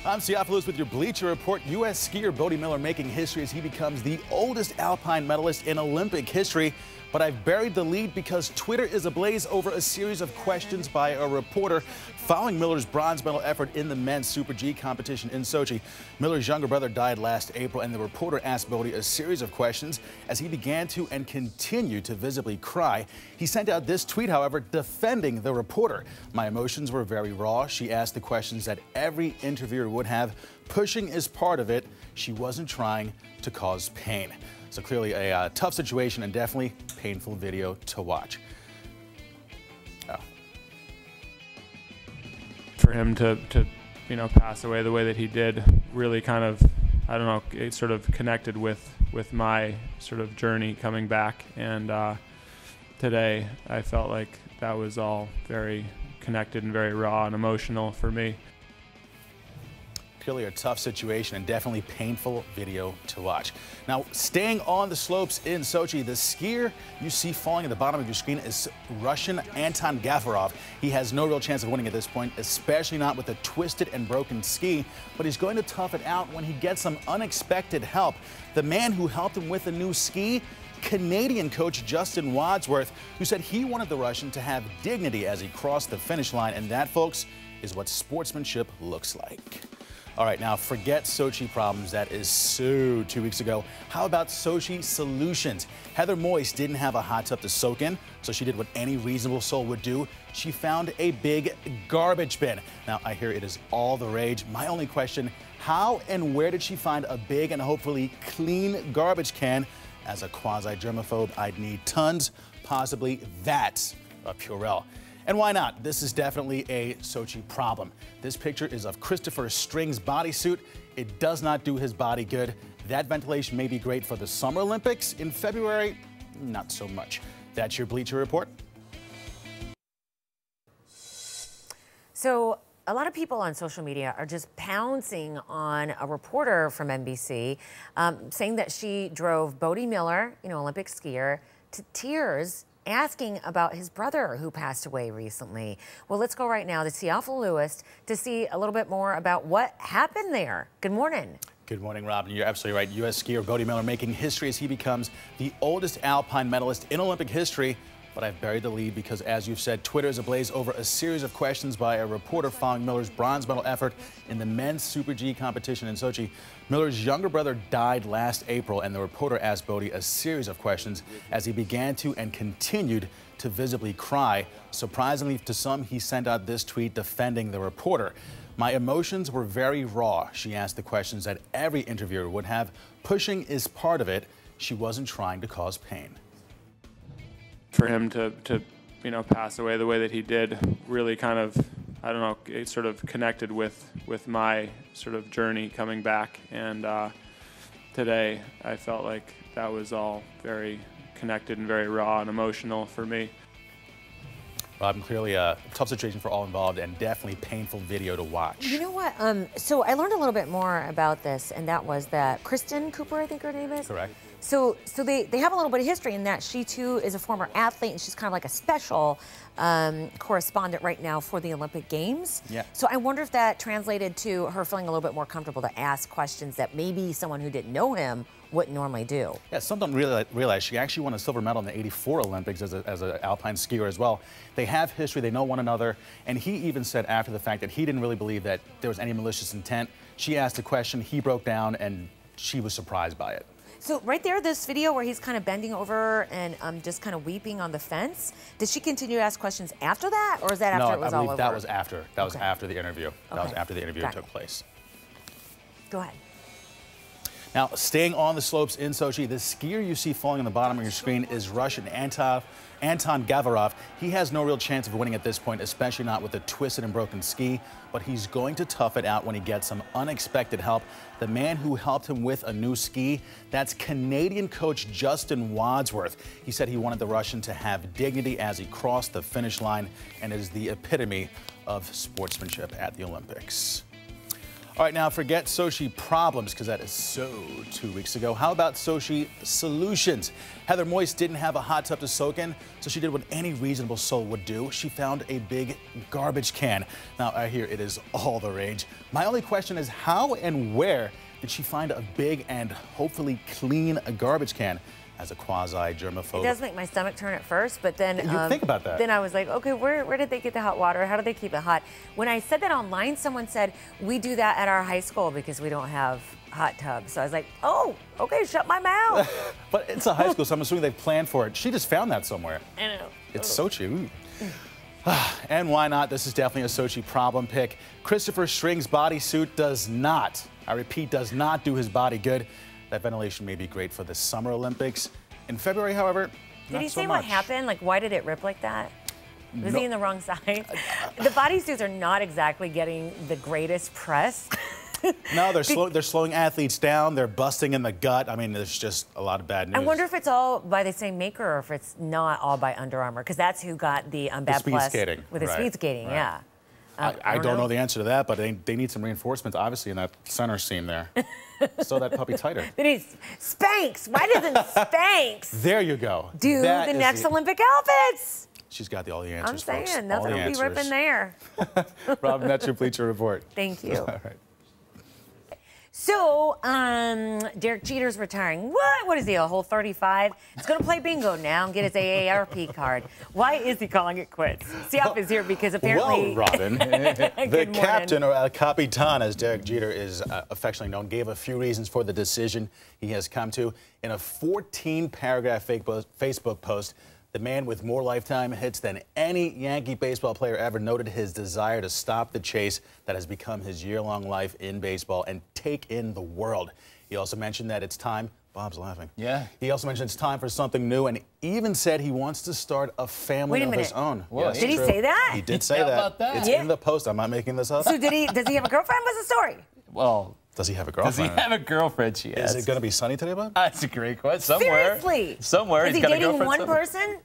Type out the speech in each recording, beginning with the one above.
I'm Siafa Lewis with your Bleacher Report. U.S. skier Bode Miller making history as he becomes the oldest alpine medalist in Olympic history. But I've buried the lead because Twitter is ablaze over a series of questions by a reporter following Miller's bronze medal effort in the men's Super G competition in Sochi. Miller's younger brother died last April, and the reporter asked Bode a series of questions as he began to and continued to visibly cry. He sent out this tweet, however, defending the reporter. "My emotions were very raw. She asked the questions that every interviewer would have. Pushing is part of it. She wasn't trying to cause pain." So clearly a tough situation and definitely painful video to watch. For him to pass away the way that he did really kind of, I don't know, it sort of connected with my sort of journey coming back. And today I felt like that was all very connected and very raw and emotional for me. Clearly a tough situation and definitely painful video to watch. Now, staying on the slopes in Sochi, the skier you see falling at the bottom of your screen is Russian Anton Gafarov. He has no real chance of winning at this point, especially not with a twisted and broken ski, but he's going to tough it out when he gets some unexpected help. The man who helped him with a new ski, Canadian coach Justin Wadsworth, who said he wanted the Russian to have dignity as he crossed the finish line, and that, folks, is what sportsmanship looks like. All right, now forget Sochi problems. That is so 2 weeks ago. How about Sochi solutions? Heather Moyse didn't have a hot tub to soak in, so she did what any reasonable soul would do. She found a big garbage bin. Now, I hear it is all the rage. My only question, how and where did she find a big and hopefully clean garbage can? As a quasi-germaphobe, I'd need tons, possibly that's a Purell. And why not? This is definitely a Sochi problem. This picture is of Christopher String's bodysuit. It does not do his body good. That ventilation may be great for the Summer Olympics. In February, not so much. That's your Bleacher Report. So a lot of people on social media are just pouncing on a reporter from NBC, saying that she drove Bode Miller, Olympic skier, to tears, asking about his brother who passed away recently. Well, let's go right now to Siafa Lewis to see a little bit more about what happened there. Good morning. Good morning, Robin. You're absolutely right. U.S. skier Bode Miller making history as he becomes the oldest alpine medalist in Olympic history. But I've buried the lead because, as you've said, Twitter is ablaze over a series of questions by a reporter following Miller's bronze medal effort in the men's Super G competition in Sochi. Miller's younger brother died last April, and the reporter asked Bode a series of questions as he began to and continued to visibly cry. Surprisingly to some, he sent out this tweet defending the reporter. "My emotions were very raw. She asked the questions that every interviewer would have. Pushing is part of it. She wasn't trying to cause pain." For him to pass away the way that he did really kind of, I don't know, it sort of connected with my sort of journey coming back. And today I felt like that was all very connected and very raw and emotional for me. Robin, clearly a tough situation for all involved and definitely painful video to watch. You know what? So I learned a little bit more about this, and that was that Kristen Cooper, I think her name is. Correct. So they have a little bit of history in that she too is a former athlete, and she's kind of like a special correspondent right now for the Olympic Games. Yeah. So I wonder if that translated to her feeling a little bit more comfortable to ask questions that maybe someone who didn't know him wouldn't normally do. Yeah, some don't realize she actually won a silver medal in the '84 Olympics as an alpine skier as well. They have history, they know one another, and he even said after the fact that he didn't really believe that there was any malicious intent. She asked a question, he broke down, and she was surprised by it. So right there, this video where he's kind of bending over and just kind of weeping on the fence, did she continue to ask questions after that, or is that after it was all over? No, I believe that was after. That was after the interview. That was after the interview took place. Go ahead. Now, staying on the slopes in Sochi, the skier you see falling on the bottom of your screen is Russian Anton Gafarov. He has no real chance of winning at this point, especially not with a twisted and broken ski, but he's going to tough it out when he gets some unexpected help. The man who helped him with a new ski, that's Canadian coach Justin Wadsworth. He said he wanted the Russian to have dignity as he crossed the finish line, and is the epitome of sportsmanship at the Olympics. All right, now forget Sochi problems, because that is so 2 weeks ago. How about Sochi solutions? Heather Moyse didn't have a hot tub to soak in, so she did what any reasonable soul would do. She found a big garbage can. Now, I hear it is all the rage. My only question is, how and where did she find a big and hopefully clean garbage can? As a quasi-germaphobe. It does make my stomach turn at first, but then you think about that. Then I was like, okay, where did they get the hot water? How do they keep it hot? When I said that online, someone said we do that at our high school because we don't have hot tubs. So I was like, oh, okay, shut my mouth. But it's a high school, so I'm assuming they planned for it. She just found that somewhere. I know. It's Sochi. And why not? This is definitely a Sochi problem pick. Christopher String's bodysuit does not, I repeat, does not do his body good. That ventilation may be great for the Summer Olympics. In February, however, did he so say much. what happened? Like, why did it rip like that? Was he in the wrong side? The bodysuits are not exactly getting the greatest press. No, they're slowing athletes down. They're busting in the gut. I mean, there's just a lot of bad news. I wonder if it's all by the same maker or if it's not all by Under Armour, because that's who got the bad speed press skating. with the Right, speed skating. right. Yeah. I don't know the answer to that, but they need some reinforcements, obviously, in that center seam there. Sew that puppy tighter. They need Spanx. Why doesn't Spanx There you go. do That the is next Olympic outfits? She's got all the I'm answers, folks. saying, All nothing the will be ripping there. Robin, that's your Bleacher Report. Thank you. All right. So, Derek Jeter's retiring. What is he, a whole 35? He's going to play bingo now and get his AARP card. Why is he calling it quits? Siafa is here because apparently... Well, Robin, the morning. captain, or El Capitan, as Derek Jeter is affectionately known, gave a few reasons for the decision he has come to. In a 14-paragraph Facebook post, the man with more lifetime hits than any Yankee baseball player ever noted his desire to stop the chase that has become his year-long life in baseball and take in the world. He also mentioned that it's time. Bob's laughing. Yeah. He also mentioned it's time for something new, and even said he wants to start a family of his own. Whoa, Yes, Did he true. say that? He did say How that. about that? It's Yeah. in the post. I'm not making this up. So does he have a girlfriend? What's the story? Well, Does he have a does he girlfriend? have a girlfriend? She Is asks. it going to be sunny today, Bob? That's a great question. Somewhere. Seriously? Somewhere. Is he's he got a dating girlfriend one somewhere. person?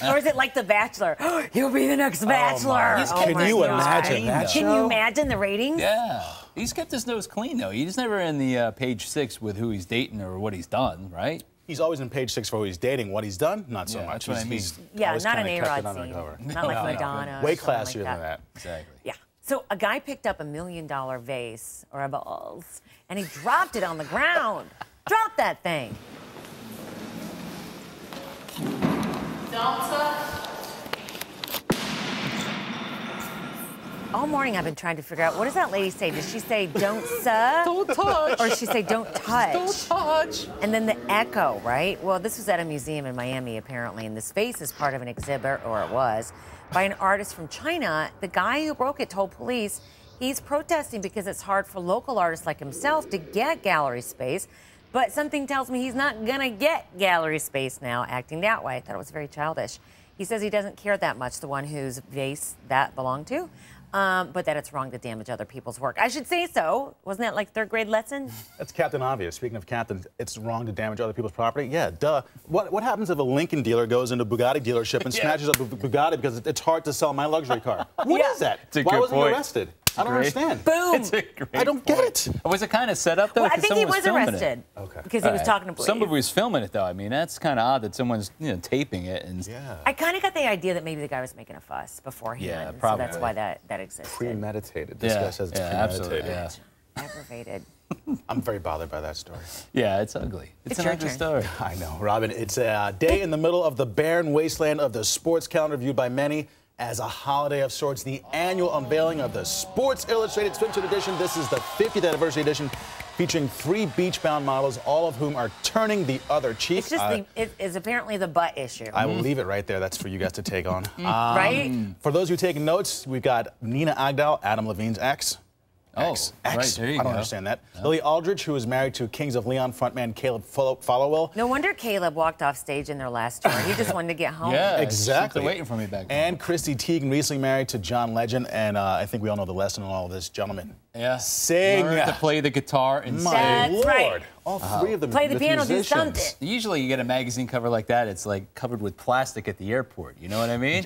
Or is it like The Bachelor? He'll be the next Bachelor. He's Oh Can my you God. imagine that Can show? you imagine the ratings? Yeah. He's kept his nose clean, though. He's never in the page 6 with who he's dating or what he's done, right? He's always in page 6 for who he's dating. What he's done, not so Yeah, much. that's what I mean. He's Yeah, always not an kinda kept A-Rod it scene. undercover. Not like No, no. Madonna. Way or something classier like than that. Exactly. Yeah. So a guy picked up $1 million vase or a vase, and he dropped it on the ground. Drop that thing. All morning I've been trying to figure out, what does that lady say? Does she say don't Don't touch. or does she say don't touch? Don't touch. And then the echo, right? Well, this was at a museum in Miami, apparently, and this vase is part of an exhibit, or it was, by an artist from China. The guy who broke it told police he's protesting because it's hard for local artists like himself to get gallery space, but something tells me he's not gonna get gallery space now, acting that way. I thought it was very childish. He says he doesn't care that much, the one whose vase that belonged to, but that it's wrong to damage other people's work. I should say so. Wasn't that like third grade lesson? That's Captain Obvious. Speaking of Captain, it's wrong to damage other people's property? Yeah, duh. What happens if a Lincoln dealer goes into a Bugatti dealership and smashes up a Bugatti because it's hard to sell my luxury car? What is that? It's a Why good wasn't he point. arrested? I don't Great. understand. Boom. It's a great I don't get it. Was it kind of set up, though? Well, I 'Cause think he someone was filming it. arrested. Okay. Because he was All right. talking to police. Somebody was filming it, though. I mean, that's kind of odd that someone's taping it. And Yeah. I kind of got the idea that maybe the guy was making a fuss beforehand. Yeah, So probably. that's why that existed. Premeditated. This guy says it's absolutely. premeditated. Yeah. Aggravated. I'm very bothered by that story. Yeah, it's ugly. It's an your ugly turn. story. I know, Robin. It's a day in the middle of the barren wasteland of the sports calendar, viewed by many as a holiday of sorts. The annual unveiling of the Sports Illustrated Swimsuit Edition. This is the 50th anniversary edition, featuring 3 beach-bound models, all of whom are turning the other cheek. It's just it is apparently the butt issue. I will leave it right there. That's for you guys to take on. Right? For those who are taking notes, we've got Nina Agdal, Adam Levine's ex. Oh, Ex. right, there you I don't go. understand that. Lily Aldridge, who is married to Kings of Leon frontman Caleb Followell. No wonder Caleb walked off stage in their last tour. He just wanted to get home. Yeah, Exactly. They're waiting for me back there. And Christy Teigen, recently married to John Legend, and I think we all know the lesson in all of this. Gentlemen, Yeah. sing. Learn to play the guitar and My sing. That's Lord. right. All 3 of them. Play the with piano, do musicians. something. Usually you get a magazine cover like that, it's like covered with plastic at the airport. You know what I mean?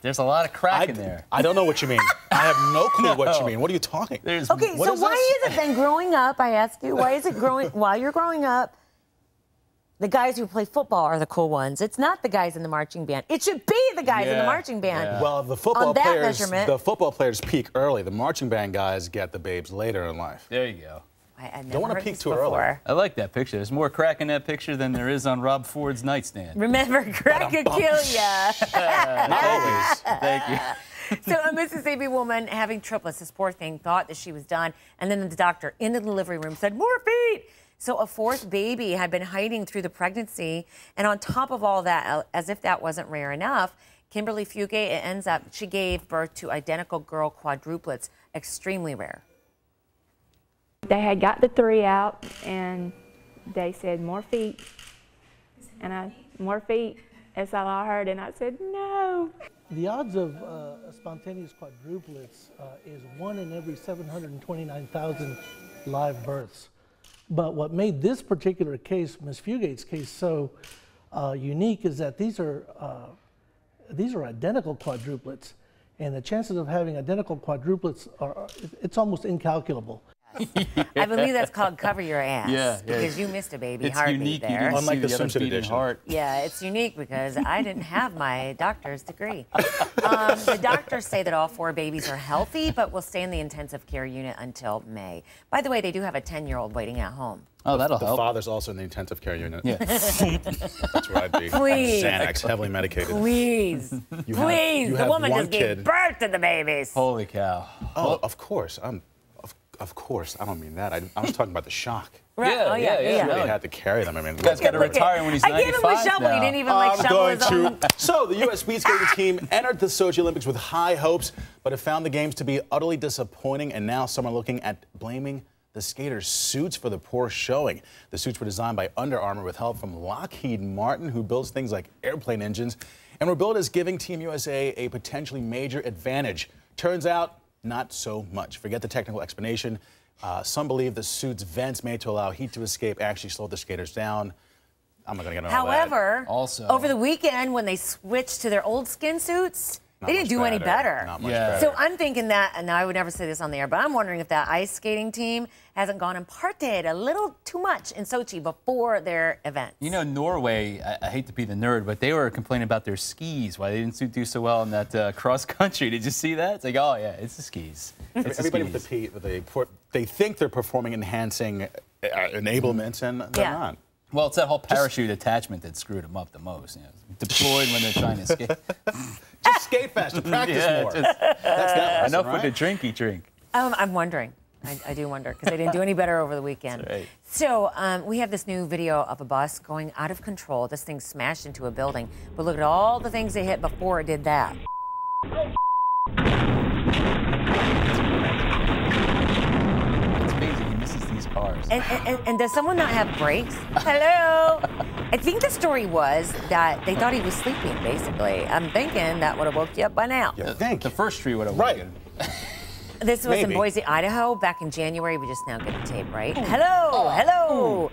There's a lot of crack in there. I don't know what you mean. I have no clue what you mean. What are you talking? Okay, so why is it then growing up, I ask you, why is it growing, while you're growing up, the guys who play football are the cool ones? It's not the guys in the marching band. It should be the guys in the marching band. Yeah. Well, the football players peak early. The marching band guys get the babes later in life. There you go. I Don't want to peak too early. I like that picture. There's more crack in that picture than there is on Rob Ford's nightstand. Remember, crack could kill ya. Not always. Thank you. So a Mississippi woman having triplets, this poor thing, thought that she was done, and then the doctor in the delivery room said, more feet. So a fourth baby had been hiding through the pregnancy, and on top of all that, as if that wasn't rare enough, Kimberly Fugate, it ends up, she gave birth to identical girl quadruplets, extremely rare. They had got the 3 out, and they said, more feet. And more feet. That's all I heard, and I said, no. The odds of spontaneous quadruplets is 1 in every 729,000 live births. But what made this particular case, Ms. Fugate's case, so unique is that these are identical quadruplets, and the chances of having identical quadruplets it's almost incalculable. I believe that's called cover your ass. Yeah, because you missed a baby it's heartbeat unique. there. You didn't Unlike see the the other Simpson beating edition. heart. Yeah, it's unique because I didn't have my doctor's degree. The doctors say that all 4 babies are healthy, but will stay in the intensive care unit until May. By the way, they do have a 10-year-old waiting at home. Oh, that'll The help. father's also in the intensive care unit. Yeah. That's where I'd be. Please. Xanax, heavily medicated. Please. You Please. have The woman one just gave kid. birth to the babies. Holy cow. Oh, of course. Of course. I don't mean that. I was talking about the shock. Right. Yeah, Oh, yeah. yeah. They had to carry them. I mean, Guy's got to retire when he's 95 I gave him a shovel. now. He didn't even like shovel his own. So the U.S. speed skating team entered the Sochi Olympics with high hopes, but have found the games to be utterly disappointing, and now some are looking at blaming the skaters' suits for the poor showing. The suits were designed by Under Armour with help from Lockheed Martin, who builds things like airplane engines, and were billed as giving Team USA a potentially major advantage. Turns out, not so much. Forget the technical explanation. Some believe the suit's vents made to allow heat to escape actually slowed the skaters down. I'm not going to get into all that. However, Also, over the weekend when they switched to their old skin suits, they didn't do any better. Not much Yeah. better. So I'm thinking that, and I would never say this on the air, but I'm wondering if that ice skating team hasn't gone and partied a little too much in Sochi before their events. you know, Norway, I hate to be the nerd, but they were complaining about their skis, why they didn't do so well in that cross country. Did you see that? It's like, oh, yeah, it's the skis. It's Everybody the with skis. the P, they think they're performing enhancing enablements, and they're not. Well, it's that whole parachute attachment that screwed them up the most. You know, deployed when they're trying to skate. Just skate faster, practice more. Just That's that lesson, enough right? with the drinky drink. I'm wondering. I do wonder because they didn't do any better over the weekend. That's right. So we have this new video of a bus going out of control. This thing smashed into a building. But look at all the things they hit before it did that. It's amazing. He misses these cars. And does someone not have brakes? Hello? I think the story was that they thought he was sleeping, basically. I'm thinking that would have woke you up by now. You think. The first tree would have Right. woken. This was in Maybe. Boise, Idaho, back in January. We just now get the tape, right? Hello, hello.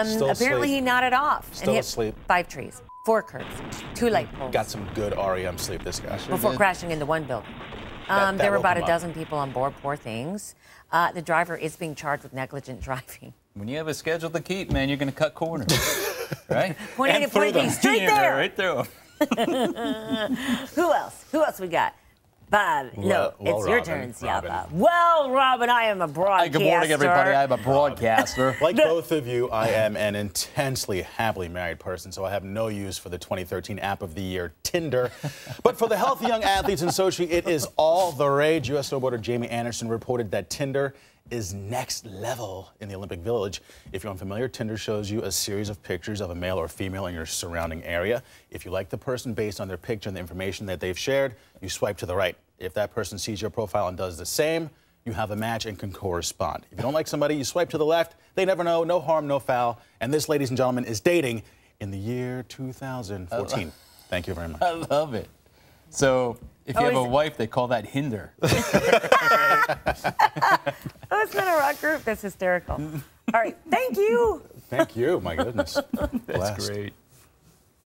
Still Apparently asleep. he nodded off Still and hit asleep. 5 trees, 4 curbs, 2 light poles Got some good REM sleep, this guy. before did. crashing into one building. That There were woke about him a up. dozen people on board, poor things. The driver is being charged with negligent driving. When you have a schedule to keep, man, you're going to cut corners. Right? Pointing And through them. straight Yeah, there. right through 'em. Who else? Who else we got? Bob, no, Well, it's your Robin, turn, Siafa. Robin. Well, Robin, I am a Hi, broadcaster. good morning, everybody. I'm a broadcaster. Like both of you, I am an intensely happily married person, so I have no use for the 2013 app of the year, Tinder. But for the healthy young athletes in Sochi, it is all the rage. U.S. snowboarder Jamie Anderson reported that Tinder is next level in the Olympic Village. If you're unfamiliar, Tinder shows you a series of pictures of a male or female in your surrounding area. If you like the person based on their picture and the information that they've shared, you swipe to the right. If that person sees your profile and does the same, you have a match and can correspond. If you don't like somebody, you swipe to the left. They never know, no harm, no foul. And this, ladies and gentlemen, is dating in the year 2014. Thank you very much. I love it. So if you have a wife, they call that hinder. Oh, it's not a rock group. That's hysterical. All right, thank you. Thank you. My goodness. That's great.